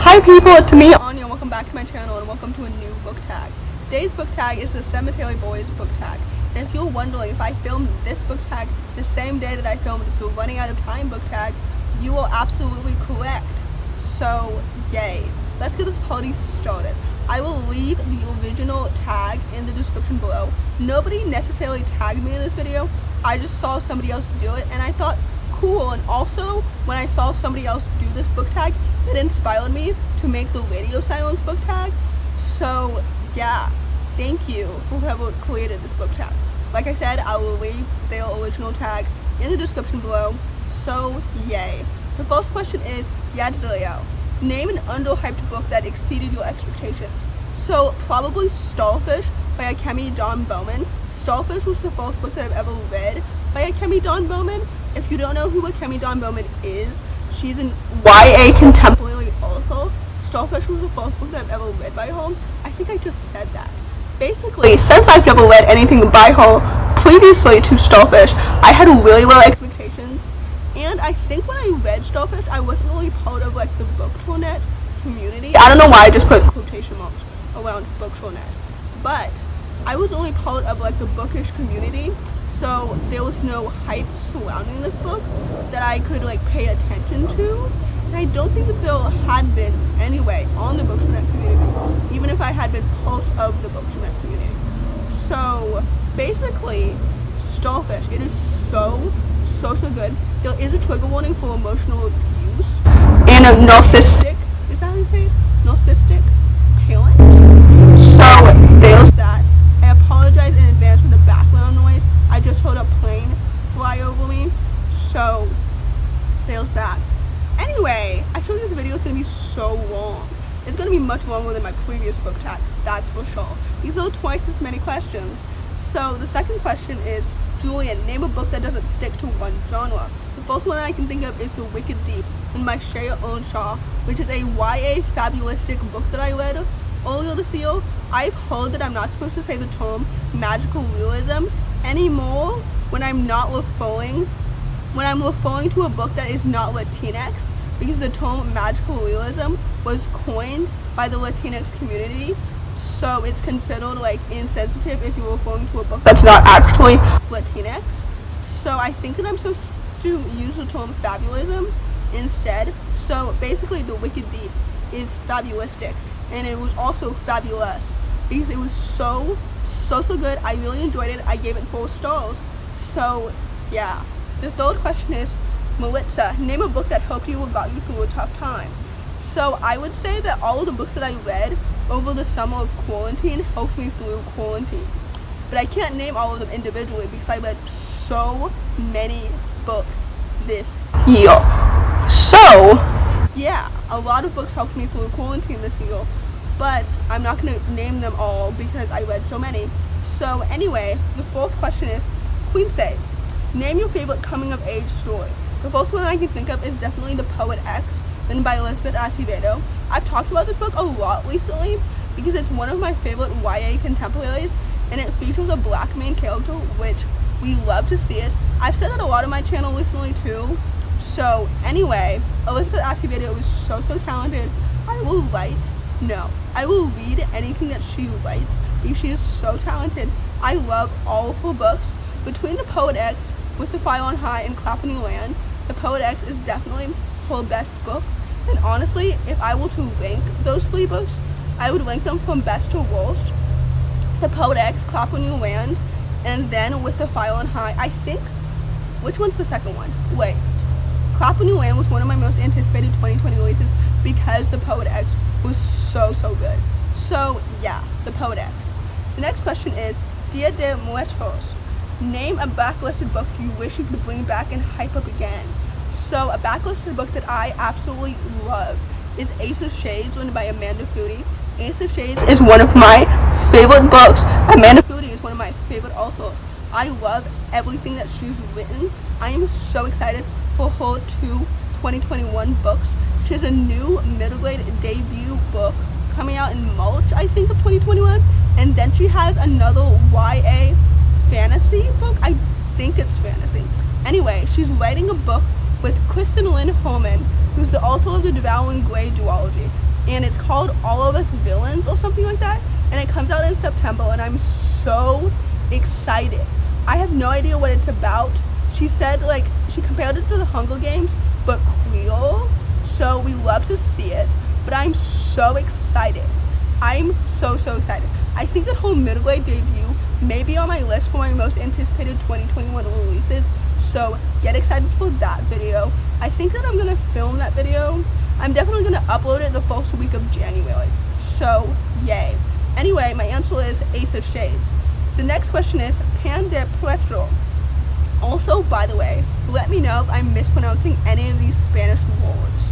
Hi people, it's me, Anya, and welcome back to my channel, and welcome to a new book tag. Today's book tag is the Cemetery Boys book tag. And if you're wondering if I filmed this book tag the same day that I filmed the Running Out of Time book tag, you are absolutely correct. So, yay. Let's get this party started. I will leave the original tag in the description below. Nobody necessarily tagged me in this video. I just saw somebody else do it, and I thought, cool. And also, when I saw somebody else do this book tag, it inspired me to make the radio silence book tag. So yeah, thank you for whoever created this book tag. Like I said, I will leave their original tag in the description below. So yay. The first question is, Yadriel, name an underhyped book that exceeded your expectations. So probably Starfish by Akemi Bowman. Starfish was the first book that I've ever read by Akemi Bowman. If you don't know who Akemi Bowman is, she's an YA contemporary author. Starfish was the first book that I've ever read by her. I think I just said that. Basically, since I've never read anything by her previously to Starfish, I had really low expectations. And I think when I read Starfish, I wasn't really part of like the booktornet community. I don't know why I just put quotation marks around booktornet. But I was only part of like the bookish community. So there was no hype surrounding this book that I could like pay attention to. And I don't think that there had been anyway on the booktornet community, even if I had been part of the booktornet community. So basically, Starfish, it is so good. There is a trigger warning for emotional abuse and a narcissistic, is that how you say it? Narcissistic parent. So there's that. I apologize in advance for the background noise. I just heard a plane fly over me, so there's that. Anyway, I feel like this video is going to be so long. It's going to be much longer than my previous book tag, that's for sure. These are twice as many questions. So the second question is, Julian, name a book that doesn't stick to one genre. The first one that I can think of is The Wicked Deep, and by Shea Earnshaw, which is a YA fabulistic book that I read earlier this year. I've heard that I'm not supposed to say the term magical realism anymore when I'm referring to a book that is not Latinx, because the term magical realism was coined by the Latinx community, so it's considered like insensitive if you're referring to a book that's not actually Latinx. So I think that I'm supposed to use the term fabulism instead. So basically, The Wicked Deep is fabulistic, and it was also fabulous because it was so good. I really enjoyed it. I gave it 4 stars. So yeah. The third question is, Maritza, name a book that helped you or got you through a tough time. So I would say that all of the books that I read over the summer of quarantine helped me through quarantine. But I can't name all of them individually because I read so many books this year. So yeah, a lot of books helped me through quarantine this year, but I'm not going to name them all because I read so many. So anyway, the fourth question is, Quinces, name your favorite coming-of-age story. The first one I can think of is definitely The Poet X, written by Elizabeth Acevedo. I've talked about this book a lot recently because it's one of my favorite YA contemporaries, and it features a black main character, which we love to see it. I've said that a lot on my channel recently too. So anyway, Elizabeth Acevedo is so talented. I will read anything that she writes because she is so talented. I love all of her books. Between The Poet X, With the Fire on High, and Clap When You Land, The Poet X is definitely her best book. And honestly, if I were to rank those 3 books, I would rank them from best to worst. The Poet X, Clap When You Land, and then With the Fire on High. I think, which one's the second one? Wait. Clap When You Land was one of my most anticipated 2020 releases because The Poet X was so good. So yeah, The Poet X. The next question is, Dia de Muertos, name a backlisted book you wish you could bring back and hype up again. So a backlisted book that I absolutely love is Ace of Shades, written by Amanda Foody. Ace of Shades is one of my favorite books. Amanda Foody is one of my favorite authors. I love everything that she's written. I am so excited for her 2 2021 books. She has a new middle grade debut book coming out in March, I think, of 2021. And then she has another YA fantasy book. I think it's fantasy. Anyway, she's writing a book with Kristen Lynn Holman, who's the author of the Devouring Grey duology. and it's called All of Us Villains or something like that, and it comes out in September, and I'm so excited. I have no idea what it's about. She said, like, she compared it to the Hunger Games, but Creole, so we love to see it, but I'm so excited. I'm so excited. I think that her middle grade debut may be on my list for my most anticipated 2021 releases, so get excited for that video. I think that I'm going to film that video. I'm definitely going to upload it the first week of January, so yay. Anyway, my answer is Ace of Shades. The next question is Pan de Puerto. Also, by the way, let me know if I'm mispronouncing any of these Spanish words.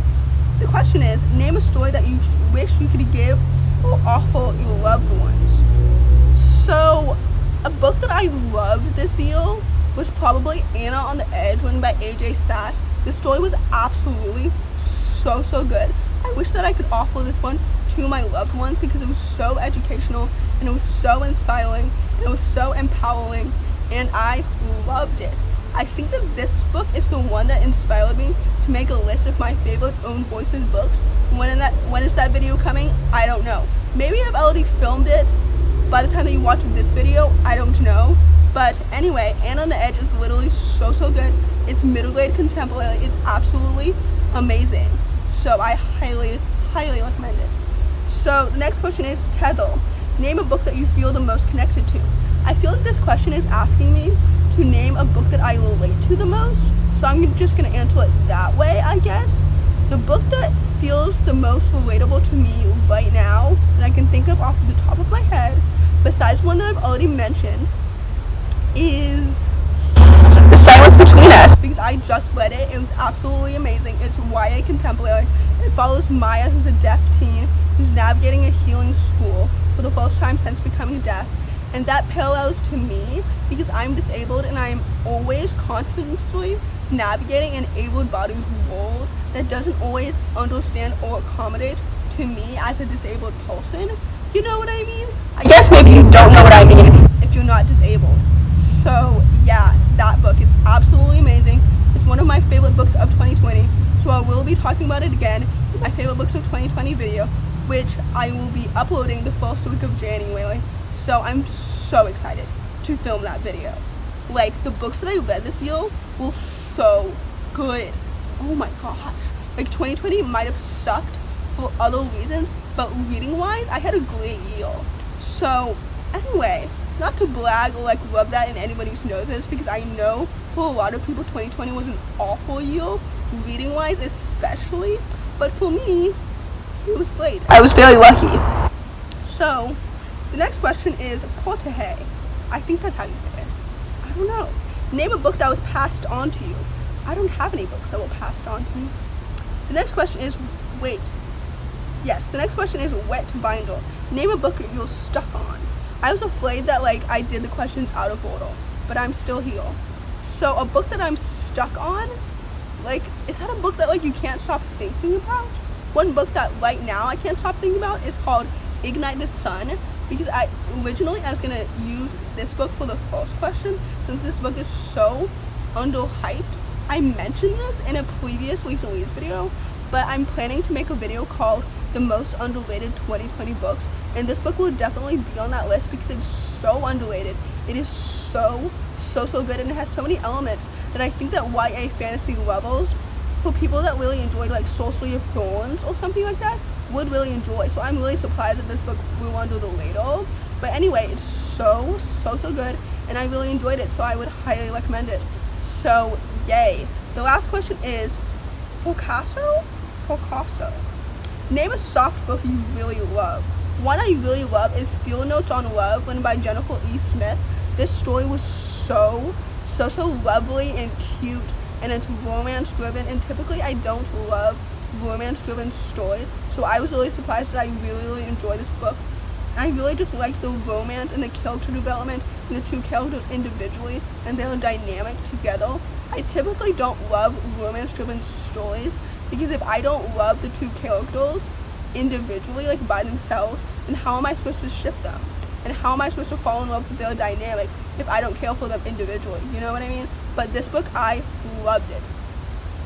The question is, name a story that you wish you could give or offer your loved ones. So, a book that I loved this year was probably Anna on the Edge, written by AJ Sass. The story was absolutely so good. I wish that I could offer this one to my loved ones because it was so educational, and it was so inspiring, and it was so empowering, and I loved it. I think that this book is the one that inspired me to make a list of my favorite own voices books. When is that video coming? I don't know. Maybe I've already filmed it by the time that you watch this video. I don't know. But anyway, Anna on the Edge is literally so good. It's middle grade contemporary. It's absolutely amazing. So I highly recommend it. So the next question is Tether. Name a book that you feel the most connected to. I feel like this question is asking me to name a book that I relate to the most, so I'm just going to answer it that way, I guess. The book that feels the most relatable to me right now, that I can think of off the top of my head, besides one that I've already mentioned, is The Silence Between Us, because I just read it. It was absolutely amazing. It's YA contemporary. It follows Maya, who's a deaf teen who's navigating a healing school for the first time since becoming deaf. And that parallels to me because I'm disabled, and I'm always constantly navigating an able-bodied world that doesn't always understand or accommodate to me as a disabled person. You know what I mean? I guess maybe you don't know what I mean if you're not disabled. So yeah, that book is absolutely amazing. It's one of my favorite books of 2020, so I will be talking about it again in my favorite books of 2020 video, which I will be uploading the first week of January. So I'm so excited to film that video. Like, the books that I read this year were so good. Oh my gosh. Like, 2020 might have sucked for other reasons, but reading wise, I had a great year. So anyway, not to brag or like rub that in anybody's noses, because I know for a lot of people 2020 was an awful year, reading wise especially, but for me, it was great. I was very lucky. So the next question is Puerto. I think that's how you say it. I don't know. Name a book that was passed on to you. I don't have any books that were passed on to me. The next question is Wet Binder. Name a book that you're stuck on. I was afraid that like I did the questions out of order, but I'm still here. So a book that I'm stuck on, like, is that a book that like you can't stop thinking about? One book that right now I can't stop thinking about is called Ignite the Sun, because I was gonna use this book for the first question, since this book is so underhyped. I mentioned this in a previous recent reads video, but I'm planning to make a video called The Most Underrated 2020 Books, and this book will definitely be on that list because it's so underrated. It is so good, and it has so many elements that I think that YA fantasy lovers, for people that really enjoyed like Sorcery of Thorns or something like that, would really enjoy. So I'm really surprised that this book flew under the radar. But anyway, it's so good, and I really enjoyed it, so I would highly recommend it. So yay. The last question is Picasso. Name a soft book you really love. One I really love is Field Notes on Love, written by Jennifer E. Smith. This story was so lovely and cute, and it's romance driven, and typically I don't love romance driven stories, so I was really surprised that I really enjoyed this book. I really just liked the romance and the character development and the two characters individually and their dynamic together. I typically don't love romance driven stories because if I don't love the two characters individually, like by themselves, then how am I supposed to ship them? And how am I supposed to fall in love with their dynamic if I don't care for them individually? You know what I mean? But this book, I loved it.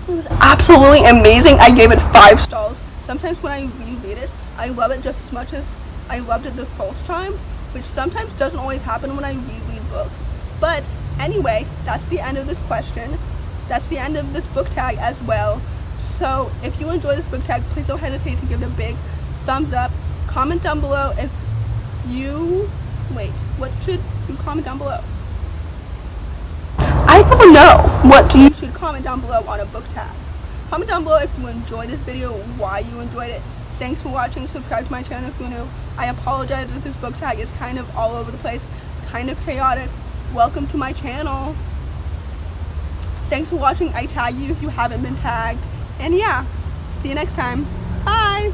It was absolutely amazing. I gave it 5 stars. sometimes when I reread it, I love it just as much as I loved it the first time, which sometimes doesn't always happen when I reread books. But anyway, that's the end of this question. That's the end of this book tag as well. So if you enjoy this book tag, please don't hesitate to give it a big thumbs up. Comment down below if you... Wait, what should you comment down below? I don't know what you should comment down below on a book tag. Comment down below if you enjoyed this video, why you enjoyed it. Thanks for watching. Subscribe to my channel if you're new. I apologize if this book tag is kind of all over the place, kind of chaotic. Welcome to my channel. Thanks for watching. I tag you if you haven't been tagged. And yeah, see you next time. Bye!